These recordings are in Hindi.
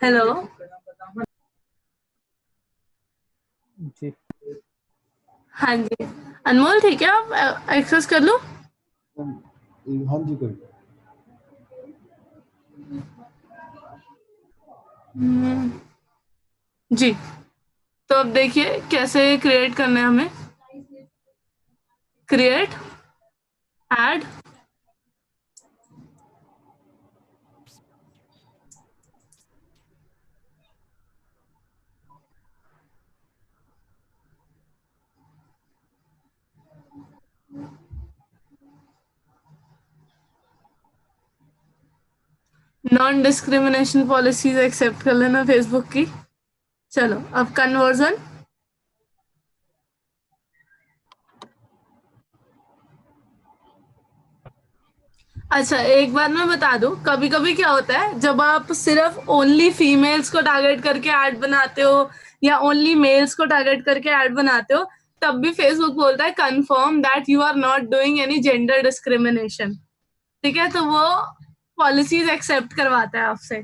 हेलो। जी। हाँ जी, अनमोल ठीक है, आप एक्सेस कर लूँ? हाँ जी, करिए। हम्म, जी। तो अब देखिए कैसे क्रिएट करना है हमें। Create, add, non discrimination policies accept कर लेना फेसबुक की। चलो अब कन्वर्जन। अच्छा, एक बात मैं बता दूं, कभी कभी क्या होता है जब आप सिर्फ ओनली फीमेल्स को टारगेट करके ऐड बनाते हो या ओनली मेल्स को टारगेट करके ऐड बनाते हो, तब भी फेसबुक बोलता है confirm that you are not doing any gender discrimination. ठीक है, तो वो पॉलिसीज एक्सेप्ट करवाता है आपसे।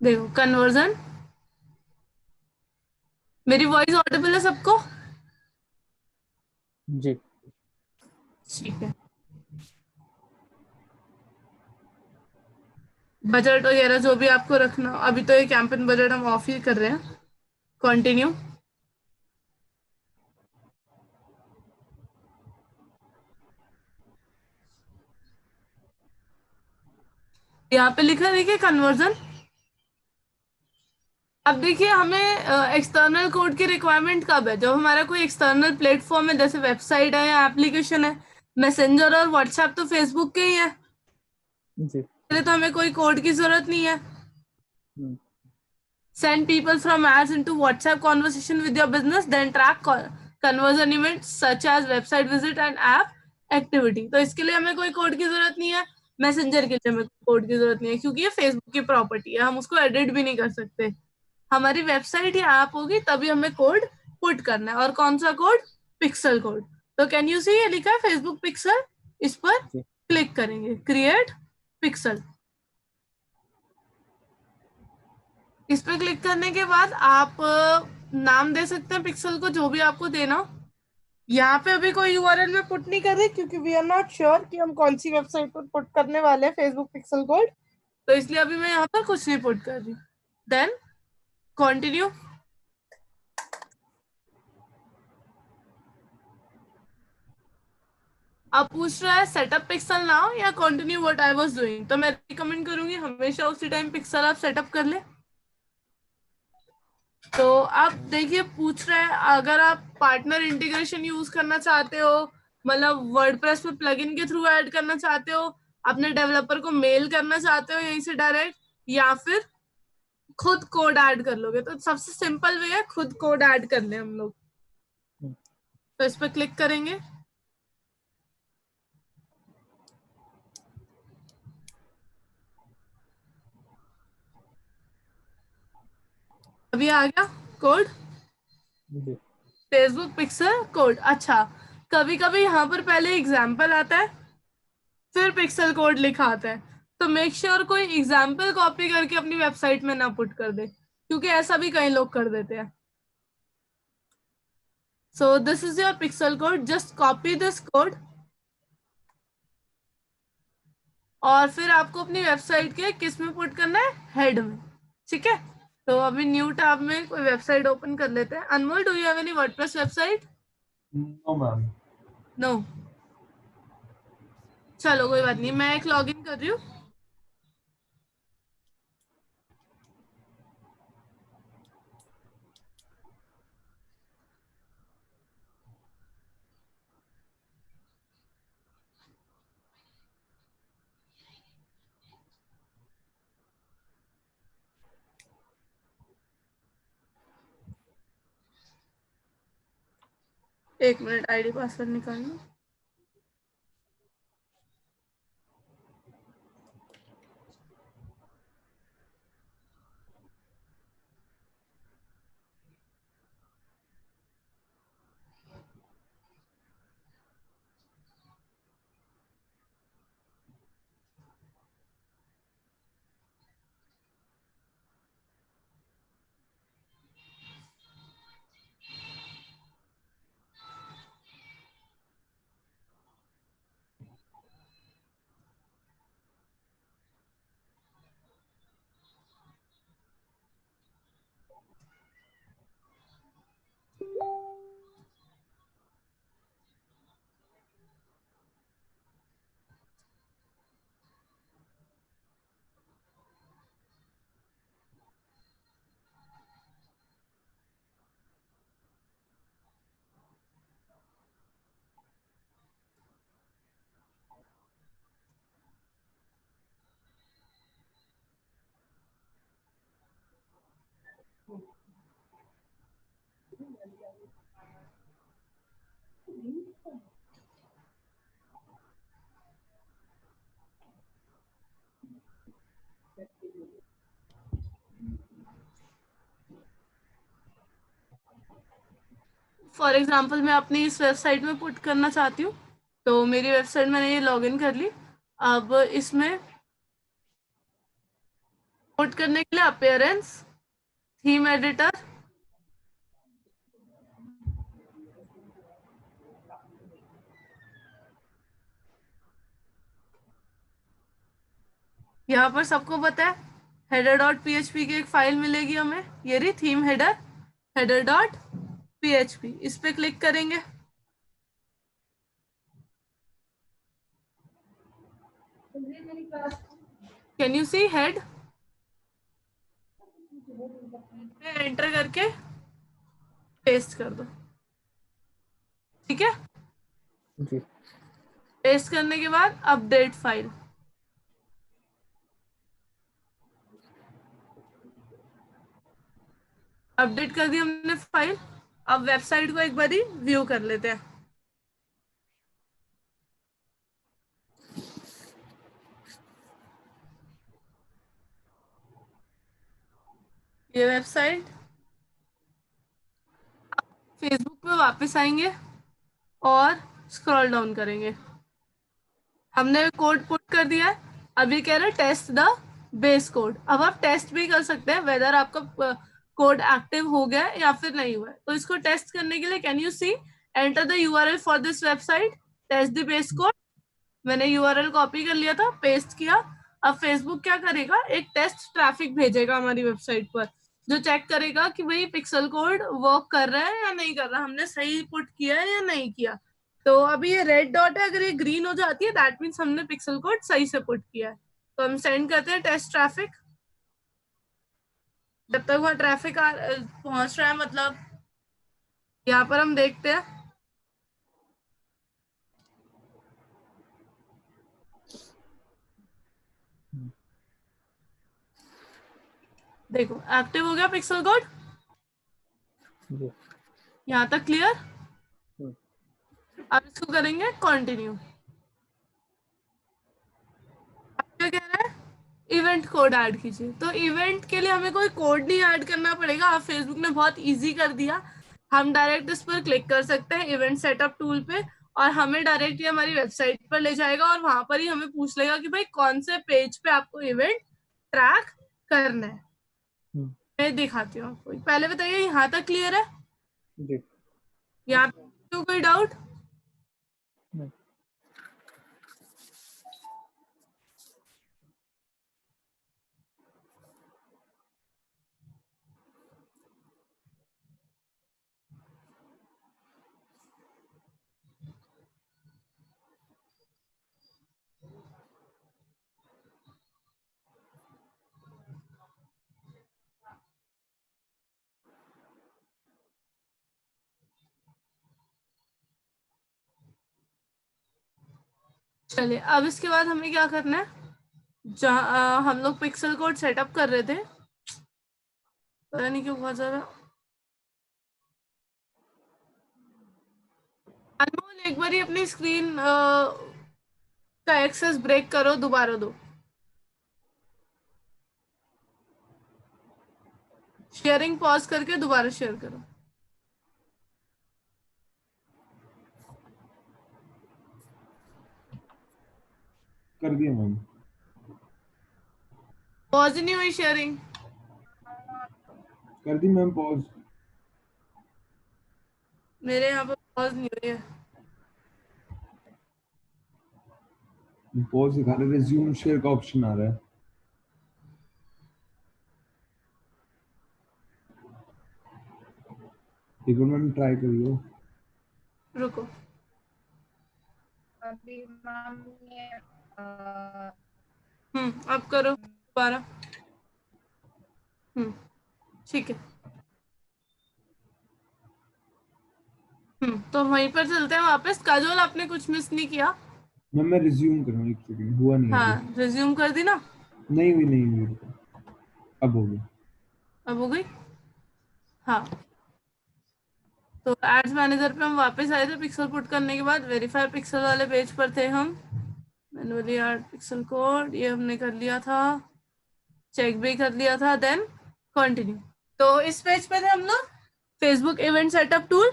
देखो कन्वर्जन। मेरी वॉइस ऑडिबल है सबको? जी। ठीक है। बजट वगैरह जो भी आपको रखना हो, अभी तो ये कैंपेन बजट हम ऑफ ही कर रहे हैं। कंटिन्यू। यहाँ पे लिखा है देखिए कन्वर्जन। अब देखिए हमें एक्सटर्नल कोड की रिक्वायरमेंट कब है? जब हमारा कोई एक्सटर्नल प्लेटफॉर्म है, जैसे वेबसाइट है या एप्लीकेशन है। मैसेंजर और व्हाट्सएप तो फेसबुक के ही है, जी। इसलिए तो हमें कोई कोड की जरूरत नहीं है। हम्म। Send people from ads into WhatsApp conversation with your business, then track conversion events such as website visit and app activity। तो इसके लिए हमें कोई कोड की जरूरत नहीं है। मैसेंजर के लिए हमें कोड की जरूरत नहीं है, क्योंकि ये फेसबुक की प्रॉपर्टी है, हम उसको एडिट भी नहीं कर सकते। हमारी वेबसाइट या ऐप होगी तभी हमें कोड पुट करना है। और कौन सा कोड? Pixel code. तो कैन यू सी, ये लिखा है फेसबुक पिक्सल। इस पर जी। क्लिक करेंगे, क्रिएट पिक्सल। इस पे क्लिक करने के बाद आप नाम दे सकते हैं पिक्सल को, जो भी आपको देना हो। यहाँ पे अभी कोई यूआरएल में पुट नहीं कर रही, क्योंकि वी आर नॉट श्योर कि हम कौन सी वेबसाइट पर पुट करने वाले हैं फेसबुक पिक्सल कोड। तो इसलिए अभी मैं यहाँ पर कुछ नहीं पुट कर रही। Then continue. अब पूछ रहा है सेटअप पिक्सल नाउ या continue what I was doing, तो मैं रिकमेंड करूंगी हमेशा उसी टाइम पिक्सल आप सेटअप कर ले। तो आप देखिए पूछ रहा है अगर आप पार्टनर इंटीग्रेशन यूज करना चाहते हो, मतलब वर्डप्रेस में प्लगइन के थ्रू ऐड करना चाहते हो, अपने डेवलपर को मेल करना चाहते हो यहीं से डायरेक्ट, या फिर खुद कोड ऐड कर लोगे, तो सबसे सिंपल वे है खुद कोड ऐड कर ले हम लोग। हम्म। तो इस पर क्लिक करेंगे। अभी आ गया कोड, जी। Facebook pixel code. अच्छा, कभी कभी यहाँ पर पहले एग्जाम्पल आता है, फिर पिक्सल कोड लिखा आता है। तो मेक श्योर कोई एग्जाम्पल कॉपी करके अपनी वेबसाइट में ना पुट कर दे, क्योंकि ऐसा भी कई लोग कर देते हैं। So this is your pixel code, just copy this code. और फिर आपको अपनी वेबसाइट के किस में पुट करना है? हेड में। ठीक है, तो अभी न्यू टैब में कोई वेबसाइट ओपन कर लेते हैं। Anmol, do you have any WordPress website? No ma'am. No. चलो कोई बात नहीं, मैं एक लॉगिन कर रही हूँ। एक मिनट, आईडी पासवर्ड निकालना। फॉर एग्जाम्पल मैं अपनी इस वेबसाइट में पुट करना चाहती हूँ, तो मेरी वेबसाइट मैंने ये लॉगिन कर ली। अब इसमें पुट करने के लिए अपीयरेंस, थीम एडिटर, यहाँ पर सबको पता है हेडर डॉट पीएचपी की एक फाइल मिलेगी हमें, ये रही theme header, header dot PHP. इस पे क्लिक करेंगे। Can you see head? Enter करके पेस्ट कर दो, ठीक है। जी। पेस्ट करने के बाद अपडेट फाइल, अपडेट कर दी हमने फाइल। अब वेबसाइट को एक बार व्यू कर लेते हैं। ये वेबसाइट, फेसबुक पे वापस आएंगे और स्क्रॉल डाउन करेंगे। हमने कोड पुट कर दिया है। अब ये कह रहा है टेस्ट द बेस कोड। अब आप टेस्ट भी कर सकते हैं वेदर आपका कोड एक्टिव हो गया है या फिर नहीं हुआ है। तो इसको टेस्ट करने के लिए can you see enter the URL for this website, test the base code. मैंने यूआरएल कॉपी कर लिया था, पेस्ट किया। अब फेसबुक क्या करेगा, एक टेस्ट ट्रैफिक भेजेगा हमारी वेबसाइट पर, जो चेक करेगा कि भाई पिक्सल कोड वर्क कर रहा है या नहीं कर रहा, हमने सही पुट किया है या नहीं किया। तो अभी ये रेड डॉट है, अगर ये ग्रीन हो जाती है दैट मीन्स हमने पिक्सल कोड सही से पुट किया है। तो हम सेंड करते हैं टेस्ट ट्रैफिक। जब तक वहाँ ट्रैफिक पहुंच रहा है, मतलब यहाँ पर हम देखते हैं, देखो एक्टिव हो गया पिक्सल कोड। जी। यहाँ तक क्लियर? हम्म। अब इसको करेंगे कंटिन्यू। क्या कह रहा है, इवेंट कोड ऐड कीजिए। तो इवेंट के लिए हमें कोई कोड नहीं ऐड करना पड़ेगा। अब फेसबुक ने बहुत इजी कर दिया। हम डायरेक्ट इस पर क्लिक कर सकते हैं इवेंट सेटअप टूल पे, और हमें डायरेक्टली हमारी वेबसाइट पर ले जाएगा और वहां पर ही हमें पूछ लेगा कि भाई कौन से पेज पे आपको इवेंट ट्रैक करना है। मैं दिखाती हूँ आपको। पहले बताइए यहाँ तक क्लियर है? जी। यहाँ पे कोई डाउट? नहीं। चलिए अब इसके बाद हमें क्या करना है, जहाँ हम लोग पिक्सल कोड सेटअप कर रहे थे, पता नहीं क्यों बहुत ज्यादा। अनमोल एक बार ही अपनी स्क्रीन का एक्सेस ब्रेक करो, दोबारा दो। शेयरिंग पॉज करके दोबारा शेयर करो। कर दिया मैम। पॉज ही नहीं हुई शेयरिंग। कर दी मैम पॉज। मेरे यहाँ पर पॉज नहीं हुई है। पॉज दिखा रहा है, रिज्यूम शेयर का ऑप्शन आ रहा है। एक बार मैम ट्राई करियो। रुको, अभी मैम ये अब करो दोबारा। ठीक है। तो वहीं पर चलते हैं वापस। काजोल आपने कुछ मिस नहीं किया? मैम मैं रिज्यूम कर रहा हूँ, एक सेकंड, हुआ नहीं अभी। हाँ, रिज्यूम कर दी ना? नहीं हुई, नहीं हुई। अब हो गया। अब हो गई। हाँ, तो एड्स मैनेजर पे हम वापस आए थे पिक्सल पुट करने के बाद। वेरीफाई पिक्सल वाले पेज पर थे हम। मैनुअली ऐड पिक्सल कोड ये हमने कर लिया था, चेक भी कर लिया था, देन कंटिन्यू। तो इस पेज पे थे हम लोग। फेसबुक इवेंट सेटअप टूल,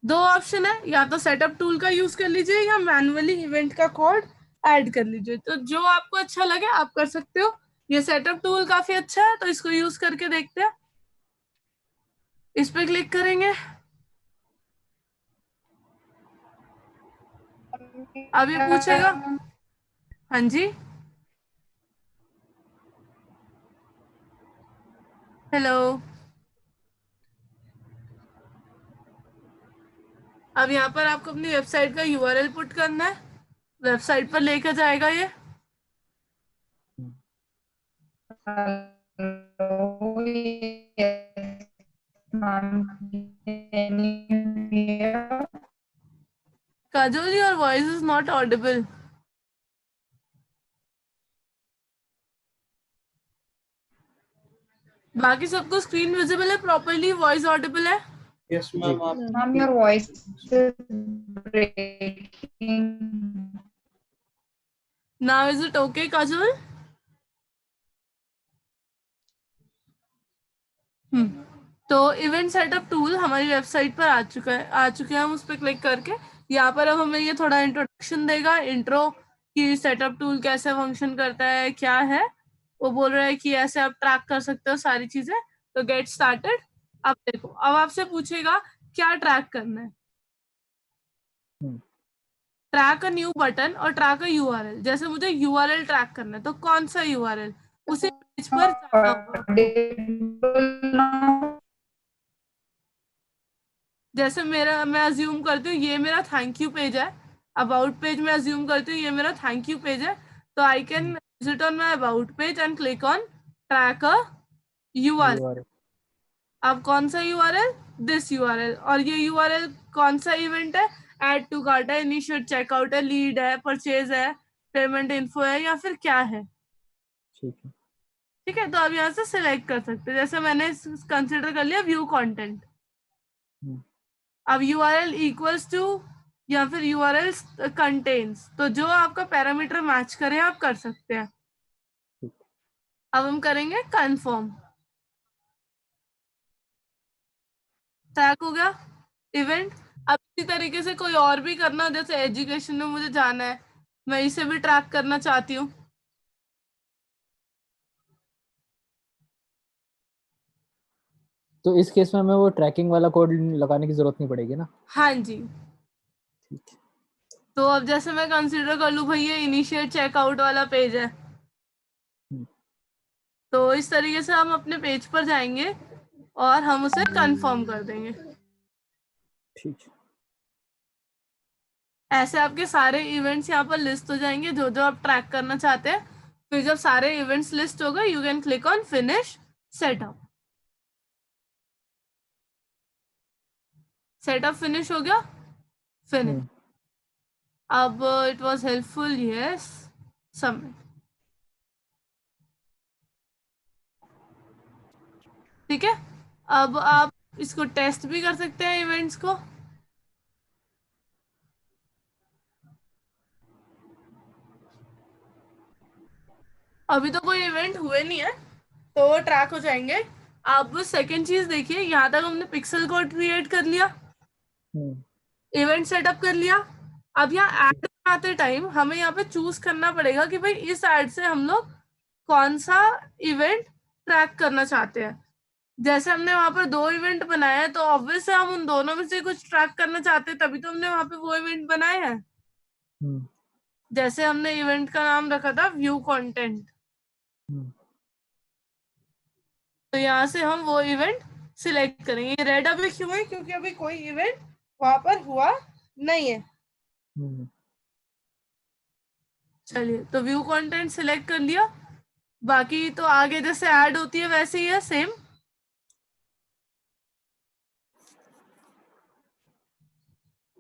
दो ऑप्शन है, या तो सेटअप टूल का यूज कर लीजिए या मैनुअली इवेंट का कोड ऐड कर लीजिए। तो जो आपको अच्छा लगे आप कर सकते हो। ये सेटअप टूल काफी अच्छा है, तो इसको यूज करके देखते हैं। इस पे क्लिक करेंगे। अब ये पूछेगा, हाँ जी, हेलो। अब यहाँ पर आपको अपनी वेबसाइट का यूआरएल पुट करना है, वेबसाइट पर लेकर जाएगा ये। Hello, yes, ma'am. Can you hear? Kajol, your voice is not Audible. बाकी सबको स्क्रीन विजिबल है प्रॉपरली, वॉइस ऑडिबल है? Yes, ma'am. Ma'am, your voice is breaking. Now is it okay Kajol? तो इवेंट सेटअप टूल हमारी वेबसाइट पर आ चुके हैं हम उस पर क्लिक करके। यहाँ पर अब हमें ये थोड़ा इंट्रोडक्शन देगा, इंट्रो, कि सेटअप टूल कैसे फंक्शन करता है, क्या है। वो बोल रहा है कि ऐसे आप ट्रैक कर सकते हो सारी चीजें। तो गेट स्टार्टेड। अब देखो, अब आपसे पूछेगा क्या ट्रैक करना है। ट्रैक अ न्यू बटन और ट्रैक अ यूआरएल। जैसे मुझे यूआरएल ट्रैक करना है, तो कौन सा यूआरएल? उसी पेज पर जाना होगा आपको। Audible now. जैसे मेरा, मैं अज्यूम करती हूँ ये मेरा थैंक यू पेज है, अबाउट पेज में अज्यूम करती हूँ ये मेरा थैंक यू पेज है। तो I can visit on my about page and click on track a URL. अब कौन सा यूआरएल? This URL. और ये यूआरएल कौन सा इवेंट है? ऐड टू कार्ट है, इनिशिएट चेकआउट है, लीड है, परचेज है, पेमेंट इन्फो है, या फिर क्या है? ठीक है, तो अब यहाँ से सिलेक्ट कर सकते हैं। जैसे मैंने कंसिडर कर लिया व्यू कंटेंट। अब यूआरएल इक्वल्स टू या फिर यूआरएल कंटेन्स, तो जो आपका पैरामीटर मैच करे आप कर सकते हैं। अब हम करेंगे कंफर्म। ट्रैक हो गया इवेंट। अब इसी तरीके से कोई और भी करना, जैसे एजुकेशन में मुझे जाना है, मैं इसे भी ट्रैक करना चाहती हूँ। तो इस केस में हमें वो ट्रैकिंग वाला कोड लगाने की जरूरत नहीं पड़ेगी ना? हाँ जी। ठीक है। तो अब जैसे मैं कंसीडर कर लूँ भाई ये इनिशिएट चेकआउट वाला पेज है, तो इस तरीके से हम अपने पेज पर जाएंगे और हम उसे कंफर्म कर देंगे। ठीक है। ऐसे आपके सारे इवेंट्स यहाँ पर लिस्ट हो जाएंगे जो जो आप ट्रैक करना चाहते हैं। फिर जब सारे इवेंट्स लिस्ट हो गए, you can click on finish setup. Setup finish हो गया, फिनिश। अब it was helpful, yes, submit. ठीक है, अब आप इसको टेस्ट भी कर सकते हैं इवेंट्स को। अभी तो कोई इवेंट हुए नहीं है, तो वो ट्रैक हो जाएंगे। अब सेकेंड चीज देखिए, यहाँ तक हमने पिक्सल कोड क्रिएट कर लिया, इवेंट सेटअप कर लिया। अब यहाँ ऐड बनाते टाइम हमें यहाँ पे चूज करना पड़ेगा कि भाई इस ऐड से हम लोग कौन सा इवेंट ट्रैक करना चाहते हैं। जैसे हमने वहां पर दो इवेंट बनाए हैं, तो ऑब्वियस है हम उन दोनों में से कुछ ट्रैक करना चाहते हैं, तभी तो हमने वहां पे वो इवेंट बनाए हैं। जैसे हमने इवेंट का नाम रखा था व्यू कंटेंट, तो यहाँ से हम वो इवेंट सिलेक्ट करेंगे। रेड अभी क्यों है? क्योंकि अभी कोई इवेंट वहां पर हुआ नहीं है। चलिए, तो व्यू कंटेंट सिलेक्ट कर लिया। बाकी तो आगे जैसे ऐड होती है वैसे ही है, सेम।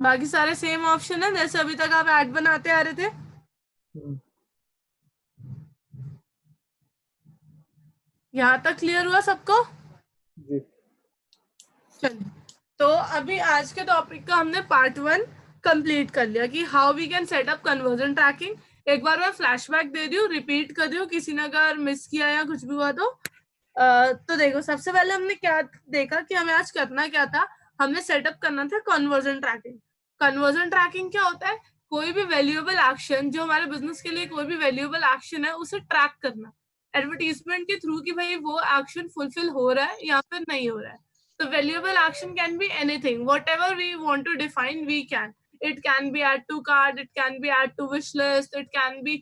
बाकी सारे सेम ऑप्शन है जैसे अभी तक आप ऐड बनाते आ रहे थे। यहाँ तक क्लियर हुआ सबको? जी चलिए, तो अभी आज के टॉपिक का हमने पार्ट 1 कंप्लीट कर लिया कि how we can set up conversion tracking. एक बार मैं फ्लैशबैक दे रही हूँ, रिपीट कर रही हूँ, किसी ने अगर मिस किया या कुछ भी हुआ तो देखो, सबसे पहले हमने क्या देखा कि हमें आज करना क्या था। हमें सेटअप करना था कन्वर्जन ट्रैकिंग। कन्वर्जन ट्रैकिंग क्या होता है? कोई भी वैल्यूएबल एक्शन, जो हमारे बिजनेस के लिए कोई भी वैल्यूएबल एक्शन है, उसे ट्रैक करना एडवर्टीजमेंट के थ्रू कि भाई वो एक्शन फुलफिल हो रहा है या फिर नहीं हो रहा है। So valuable action can be anything. Whatever we want to define, we can. It can be add to cart, it can be add to wish list, it can be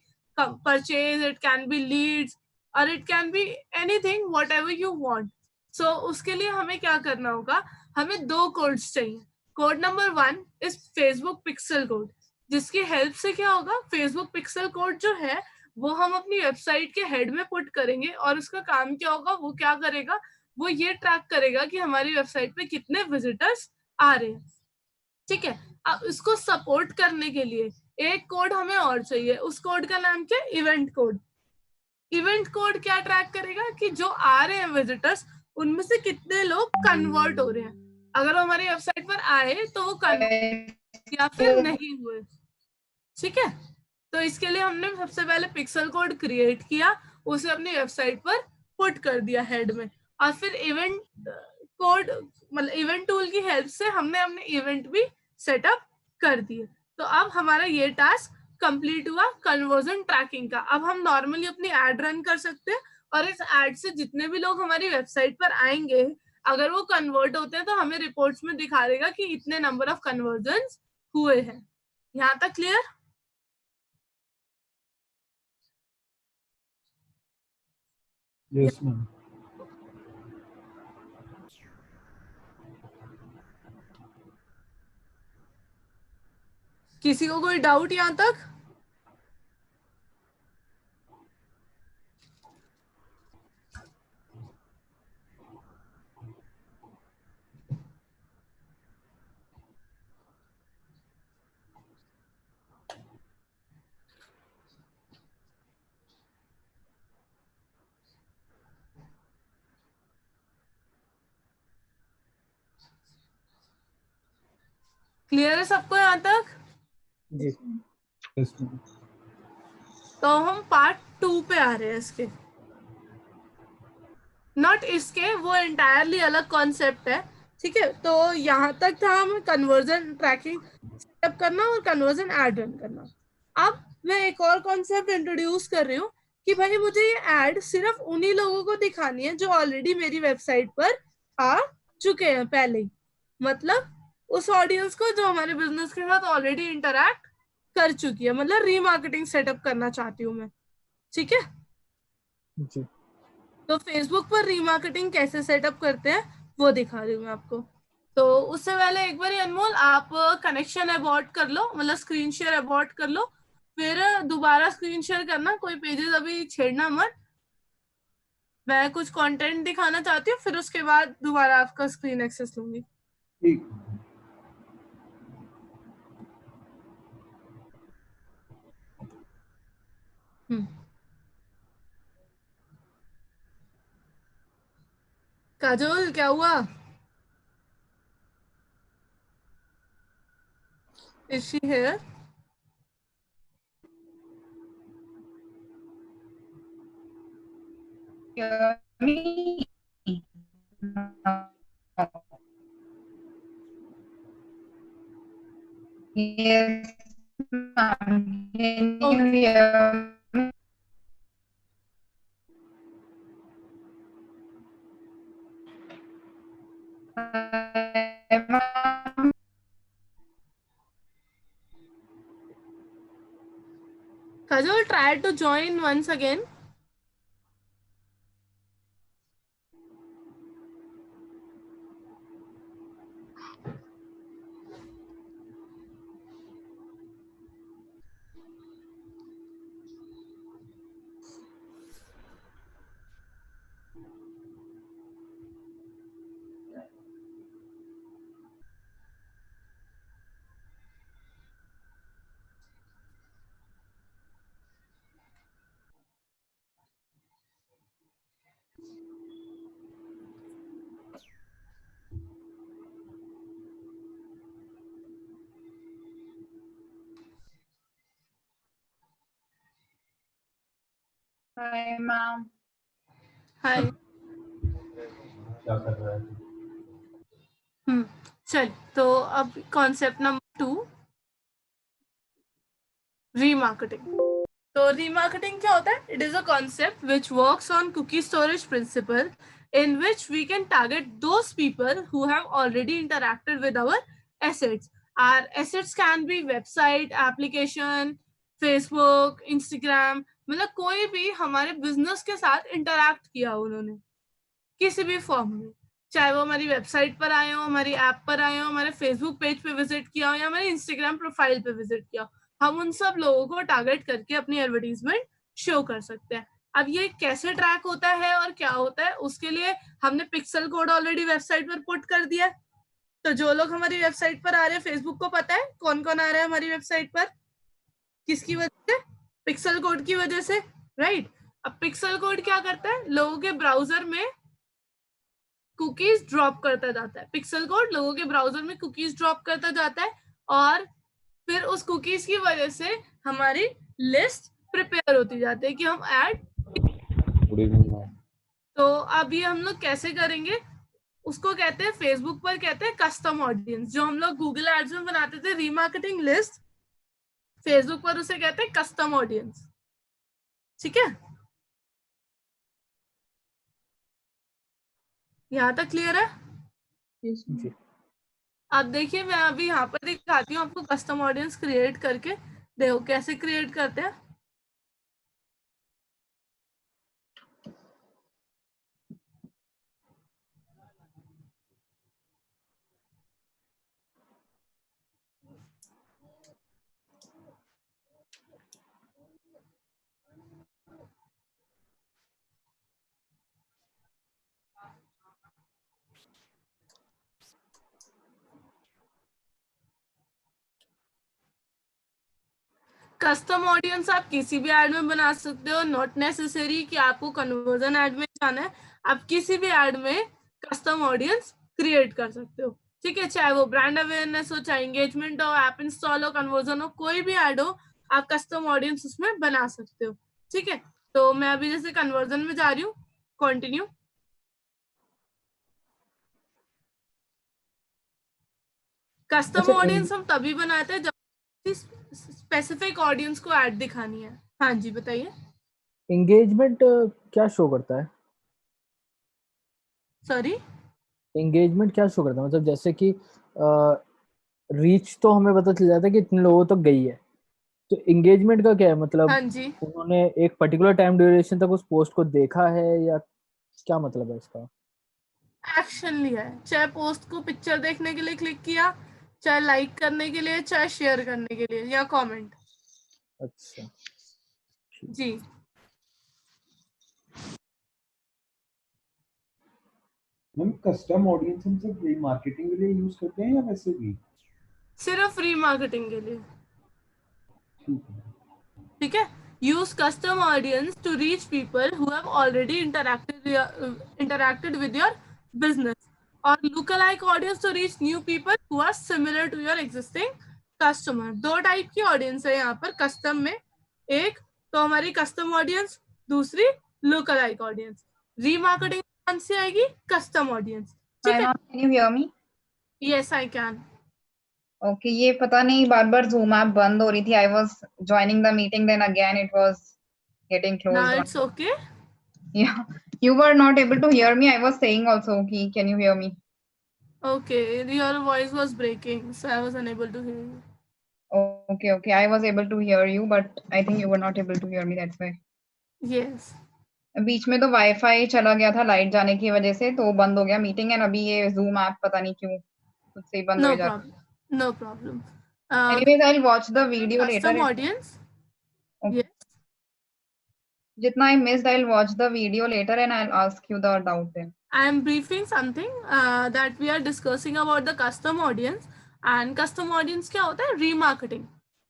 purchase, it can be leads, or it can be anything, whatever you want. So उसके लिए हमें क्या करना होगा? हमें 2 कोड्स चाहिए। Code number 1 is Facebook pixel code, जिसकी हेल्प से क्या होगा, फेसबुक पिक्सल कोड जो है वो हम अपनी वेबसाइट के हेड में पुट करेंगे, और उसका काम क्या होगा, वो क्या करेगा, वो ये ट्रैक करेगा कि हमारी वेबसाइट पे कितने विजिटर्स आ रहे हैं। ठीक है, अब इसको सपोर्ट करने के लिए एक कोड हमें और चाहिए। उस कोड का नाम क्या? Event code. इवेंट कोड क्या ट्रैक करेगा कि जो आ रहे हैं विजिटर्स, उनमें से कितने लोग कन्वर्ट हो रहे हैं। अगर वो हमारी वेबसाइट पर आए तो वो कन्वर्ट या फिर नहीं हुए। ठीक है, तो इसके लिए हमने सबसे पहले पिक्सल कोड क्रिएट किया, उसे अपनी वेबसाइट पर पुट कर दिया हेड में, और फिर इवेंट कोड मतलब इवेंट टूल की हेल्प से हमने अपने इवेंट भी सेटअप कर दिए। तो अब हमारा ये टास्क कंप्लीट हुआ कन्वर्जन ट्रैकिंग का। अब हम नॉर्मली अपनी एड रन कर सकते हैं, और इस एड से जितने भी लोग हमारी वेबसाइट पर आएंगे, अगर वो कन्वर्ट होते हैं तो हमें रिपोर्ट्स में दिखा देगा कि इतने नंबर ऑफ कन्वर्जन हुए हैं। यहाँ तक क्लियर? Yes, ma'am. किसी को कोई डाउट यहाँ तक? क्लियर है सबको यहाँ तक? जी Yes, ma'am. तो हम पार्ट 2 पे आ रहे हैं इसके। नॉट इसके, वो एंटायरली अलग कॉन्सेप्ट है। ठीक है, तो यहाँ तक था हम कन्वर्जन ट्रैकिंग सेटअप करना और कन्वर्जन एड रन करना। अब मैं एक और कॉन्सेप्ट इंट्रोड्यूस कर रही हूँ कि भाई मुझे ये एड सिर्फ उन्हीं लोगों को दिखानी है जो ऑलरेडी मेरी वेबसाइट पर आ चुके हैं पहले ही। मतलब उस ऑडियंस को जो हमारे बिजनेस के साथ ऑलरेडी इंटरैक्ट कर चुकी है, मतलब रीमार्केटिंग सेटअप करना चाहती हूँ मैं। ठीक है, जी तो फेसबुक पर रीमार्केटिंग कैसे सेटअप करते हैं वो दिखा रही हूँ मैं आपको। तो उससे पहले एक बार अनमोल, आप कनेक्शन अबॉर्ट कर लो, मतलब स्क्रीन शेयर अबॉर्ट कर लो, फिर दोबारा स्क्रीन शेयर करना, कोई पेजेस अभी छेड़ना मत। मैं कुछ कंटेंट दिखाना चाहती हूँ, फिर उसके बाद दोबारा आपका स्क्रीन एक्सेस लूंगी। ठीक। काजोल, क्या हुआ? Is she here? hear me? No. Yes, ma'am. Can you okay, hear me? Ma'am? Kajol, try to join once again. Hi, ma'am. Hi. क्या कर रहा है? चल तो अब कॉन्सेप्ट नंबर 2, रीमार्केटिंग। तो रीमार्केटिंग क्या होता है? It is a concept which works on cookie storage principle in which we can target those people who have already interacted with our assets. Our assets can be website, application, Facebook, Instagram, मतलब कोई भी हमारे बिजनेस के साथ इंटरैक्ट किया उन्होंने किसी भी फॉर्म में, चाहे वो हमारी वेबसाइट पर आए हो, हमारी ऐप पर आए हो, हमारे फेसबुक पेज पे विजिट किया हो या हमारे इंस्टाग्राम प्रोफाइल पे विजिट किया हो, हम उन सब लोगों को टारगेट करके अपनी एडवर्टीजमेंट शो कर सकते हैं। अब ये कैसे ट्रैक होता है और क्या होता है, उसके लिए हमने पिक्सल कोड ऑलरेडी वेबसाइट पर पुट कर दिया। तो जो लोग हमारी वेबसाइट पर आ रहे हैं, फेसबुक को पता है कौन कौन आ रहा है हमारी वेबसाइट पर, किसकी वजह से? पिक्सल कोड की वजह से, राइट। अब पिक्सल कोड क्या करता है? लोगों के ब्राउजर में कुकीज ड्रॉप करता जाता है। पिक्सल कोड लोगों के ब्राउजर में कुकीज ड्रॉप करता जाता है और फिर उस कुकीज की वजह से हमारी लिस्ट प्रिपेयर होती जाती है कि हम ऐड। Good evening ma'am. तो अब ये हम लोग कैसे करेंगे? उसको कहते हैं, फेसबुक पर कहते हैं कस्टम ऑडियंस। जो हम लोग गूगल एड्स में बनाते थे रीमार्केटिंग लिस्ट, फेसबुक पर उसे कहते हैं कस्टम ऑडियंस। ठीक है, यहाँ तक क्लियर है? जी। अब देखिए, मैं अभी यहाँ पर दिखाती हूँ आपको कस्टम ऑडियंस क्रिएट करके। देखो कैसे क्रिएट करते हैं। कस्टम ऑडियंस आप किसी भी एड में बना सकते हो, नॉट नेसेसरी कि आपको कन्वर्जन एड में जाना है। आप किसी भी एड में कस्टम ऑडियंस क्रिएट कर सकते हो। ठीक है, चाहे वो ब्रांड अवेयरनेस हो, चाहे एंगेजमेंट हो, ऐप इंस्टॉल हो, कन्वर्जन हो, कोई भी एड हो, आप कस्टम ऑडियंस उसमें बना सकते हो। ठीक है, तो मैं अभी जैसे कन्वर्जन में जा रही हूँ, कंटिन्यू। कस्टम अच्छा, ऑडियंस हम तभी बनाते हैं जब स्पेसिफिक ऑडियंस को ऐड दिखानी है। हाँ जी, बताइए। एंगेजमेंट क्या शो करता है? सॉरी, एंगेजमेंट क्या शो करता है? मतलब जैसे कि रीच तो हमें पता चल जाता है कि इतने लोगों तक गई है, तो एंगेजमेंट का क्या है? मतलब हाँ जी, उन्होंने एक पर्टिकुलर टाइम ड्यूरेशन तक उस पोस्ट को देखा है या क्या मतलब है इसका? एक्शन लिया है, चाहे पोस्ट को पिक्चर देखने के लिए क्लिक किया, चाहे लाइक करने के लिए, चाहे शेयर करने के लिए या कमेंट। अच्छा, जी, मैम कस्टम ऑडियंस हम सब रीमार्केटिंग के लिए यूज करते हैं या वैसे भी? सिर्फ फ्री मार्केटिंग के लिए। ठीक है। ठीक है, use custom audience to reach people who have already interacted with your business, और lookalike audience to reach new people who are similar to your existing customer. दो टाइप की ऑडियंस है यहाँ पर कस्टम में, एक तो हमारी कस्टम ऑडियंस, दूसरी लुकलाइक ऑडियंस। रीमार्केटिंग कौन सी आएगी? Custom audience. Hi, ठीक है, ma'am. Can you hear me? Yes I can. Okay, ये पता नहीं बार बार Zoom ऐप बंद हो रही थी. I was joining the meeting, then again it was getting now closed on. It's okay. Yeah, you were not able to hear me. I was saying also, कि can you hear me? Okay, your voice was breaking, so I was unable to hear you. Okay, okay. I was able to hear you, but I think you were not able to hear me. That's why. Yes, बीच में तो वाईफाई चला गया था लाइट जाने की वजह से, तो बंद हो गया मीटिंग. एंड अभी ये Zoom ऐप पता नहीं क्यों खुद से ही बंद हो no जाता problem, no problem. है. Anyways, I'll watch the video later. Custom audience. Okay. Yes, जितना I missed, I'll watch the video later and I'll ask you the doubt then. I am briefing something that we are discussing about the custom audience. And custom audience क्या होता है? Remarketing.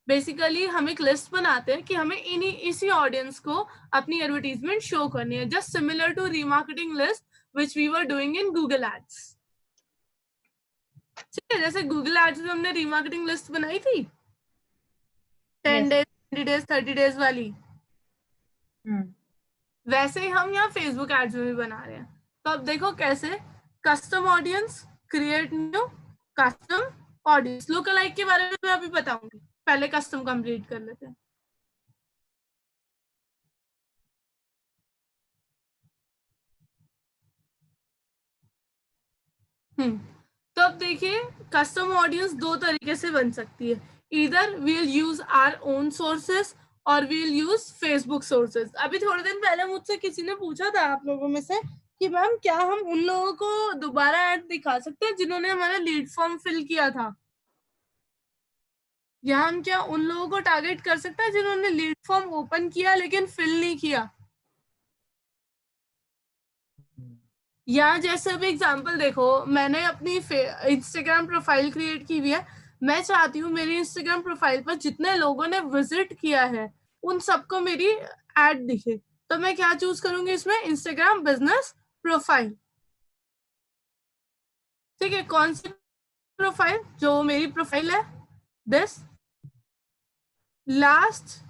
बेसिकली हम एक लिस्ट बनाते हैं कि हमें इसी ऑडियंस को अपनी एडवर्टीजमेंट शो करनी है, just similar to remarketing list which we were doing in Google ads. ठीक है, जैसे गूगल एड्स में हमने रीमार्केटिंग लिस्ट बनाई थी 10 Yes. days, 20 days, 30 days वाली। वैसे ही हम यहाँ फेसबुक एड्स में भी बना रहे हैं। तो अब देखो कैसे, custom audience, create new, custom audience. Look alike के बारे में मैं अभी बताऊंगी, पहले कस्टम कंप्लीट कर लेते हैं। तो अब देखिए, कस्टम ऑडियंस दो तरीके से बन सकती है, इधर we'll use our own sources और वील यूज फेसबुक सोर्सेस। अभी थोड़े दिन पहले मुझसे किसी ने पूछा था आप लोगों में से कि मैम क्या हम उन लोगों को दोबारा ऐड दिखा सकते हैं जिन्होंने हमारा लीड फॉर्म फिल किया था, या हम क्या उन लोगों को टारगेट कर सकते हैं जिन्होंने लीड फॉर्म ओपन किया लेकिन फिल नहीं किया। यहाँ जैसे अभी एग्जांपल देखो, मैंने अपनी इंस्टाग्राम प्रोफाइल क्रिएट की हुई है। मैं चाहती हूँ मेरी इंस्टाग्राम प्रोफाइल पर जितने लोगों ने विजिट किया है उन सबको मेरी एड दिखे। तो मैं क्या चूज करूंगी इसमें, इंस्टाग्राम बिजनेस प्रोफाइल। ठीक है, कौन सी प्रोफाइल, जो मेरी प्रोफाइल है, this last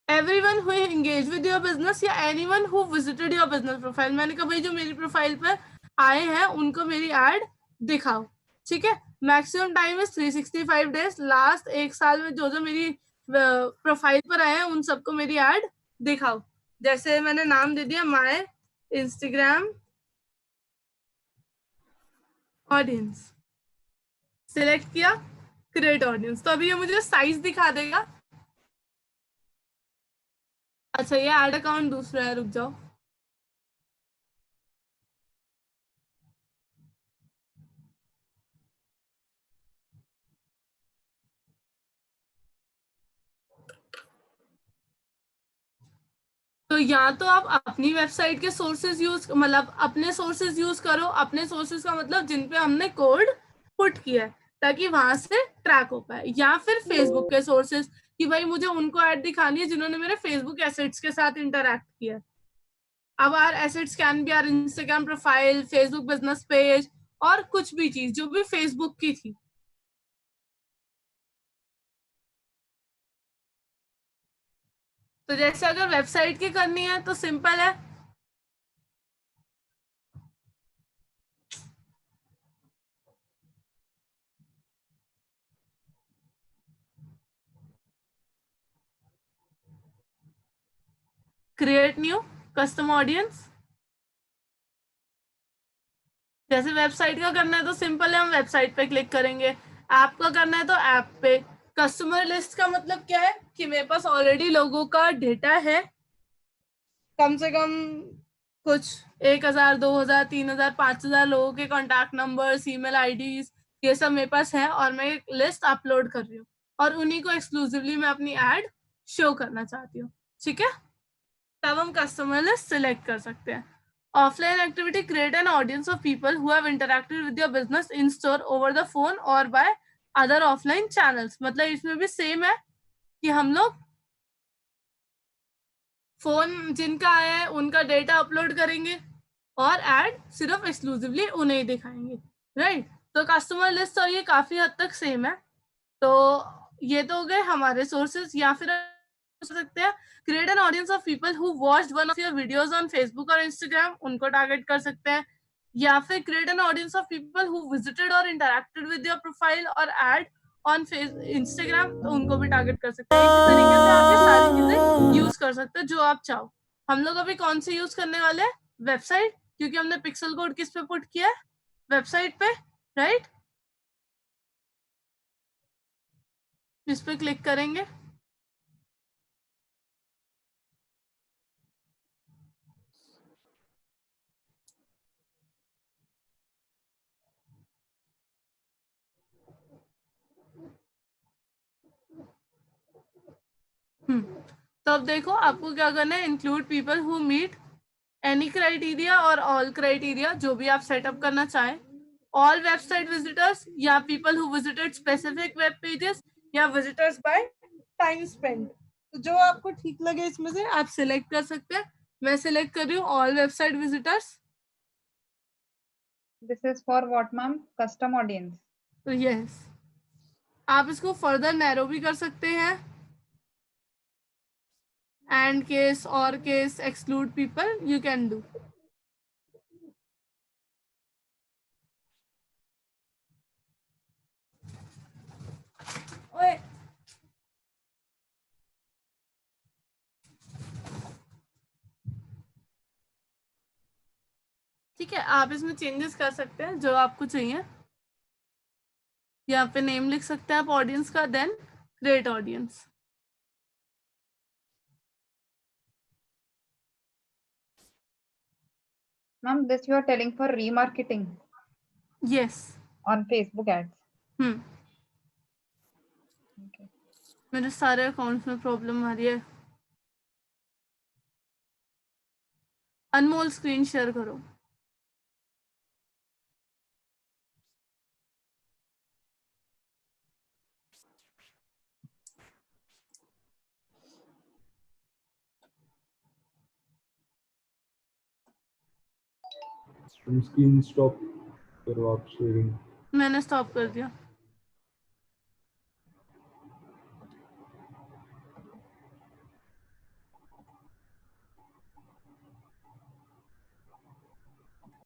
everyone who engaged with your business या anyone who visited your business profile। मैंने कहा भाई जो मेरी प्रोफाइल पर आए हैं उनको मेरी एड दिखाओ। ठीक है, मैक्सिमम टाइम है 365 डेज। लास्ट एक साल में जो जो मेरी प्रोफाइल पर आए हैं उन सबको मेरी एड दिखाओ। जैसे मैंने नाम दे दिया माय इंस्टाग्राम ऑडियंस, सिलेक्ट किया, क्रिएट ऑडियंस। तो अभी ये मुझे साइज दिखा देगा। अच्छा ये एड अकाउंट दूसरा है, रुक जाओ। तो या तो आप अपनी वेबसाइट के सोर्सेज यूज, मतलब अपने सोर्सेज यूज करो। अपने सोर्सेज का मतलब जिन पे हमने कोड पुट किया है, ताकि वहां से ट्रैक हो पाए। या फिर फेसबुक के सोर्सेज, कि भाई मुझे उनको ऐड दिखानी है जिन्होंने मेरे फेसबुक एसेट्स के साथ इंटरैक्ट किया। अब our assets can be our Instagram profile, Facebook business page, और कुछ भी चीज जो भी फेसबुक की थी। तो जैसे अगर वेबसाइट की करनी है तो सिंपल है, क्रिएट न्यू, कस्टम ऑडियंस। जैसे वेबसाइट का करना है तो सिंपल है, हम वेबसाइट पे क्लिक करेंगे। ऐप का करना है तो ऐप पे। कस्टमर लिस्ट का मतलब क्या है कि मेरे पास ऑलरेडी लोगों का डेटा है, कम से कम कुछ 1000, 2000, 3000, 5000 लोगों के कॉन्टैक्ट नंबर्स, ईमेल आईडीज, ये सब मेरे पास है और मैं एक लिस्ट अपलोड कर रही हूँ और उन्हीं को एक्सक्लूसिवली मैं अपनी एड शो करना चाहती हूँ। ठीक है, तब हम कस्टमर लिस्ट सिलेक्ट कर सकते हैं। Offline activity, create an audience of people who have interacted with your business in store over the phone और बाय अदर ऑफलाइन चैनल्स। मतलब इसमें भी सेम है कि हम लोग फोन जिनका आया है उनका डेटा अपलोड करेंगे और एड सिर्फ एक्सक्लूसिवली उन्हें ही दिखाएंगे। राइट, तो कस्टमर लिस्ट और ये काफी हद तक सेम है। तो ये तो हो गए हमारे सोर्सेज। या फिर सकते हैं create an audience of people who watched one of your videos on Facebook और इंस्टाग्राम, उनको टारगेट कर सकते हैं। या फिर create an audience of people who visited और इंटरैक्टेड विद योर प्रोफाइल और एड ऑन इंस्टाग्राम, तो उनको भी टारगेट कर सकते हैं। इसी तरीके से आप ये सारी चीजें यूज कर सकते हो जो आप चाहो। हम लोग अभी कौन से यूज करने वाले हैं, वेबसाइट, क्योंकि हमने पिक्सल कोड किस पे पुट किया है, वेबसाइट पे। राइट, इस पे क्लिक करेंगे। तो अब देखो आपको क्या करना है, include people who meet any criteria और ऑल क्राइटेरिया, जो भी आप सेटअप करना चाहें। ऑल वेबसाइट विजिटर्स, या people who visited specific web pages, या विजिटर्स बाय टाइम स्पेंड। तो जो आपको ठीक लगे इसमें से आप सिलेक्ट कर सकते हैं। मैं सिलेक्ट कर रही हूँ all website visitors. This is for what, ma'am? Custom audience. तो यस, आप इसको फर्दर नैरो भी कर सकते हैं। and case, or case, exclude people, you can do. ओए ठीक है, आप इसमें चेंजेस कर सकते हैं जो आपको चाहिए। यहाँ पे नेम लिख सकते हैं आप ऑडियंस का, then create audience. Ma'am, this you are telling for remarketing yes. on Facebook ads. Okay. मेरे सारे अकाउंट्स में प्रॉब्लम आ रही है। अनमोल स्क्रीन शेयर करो। स्क्रीन स्टॉप करो आप शेयरिंग। मैंने स्टॉप कर दिया।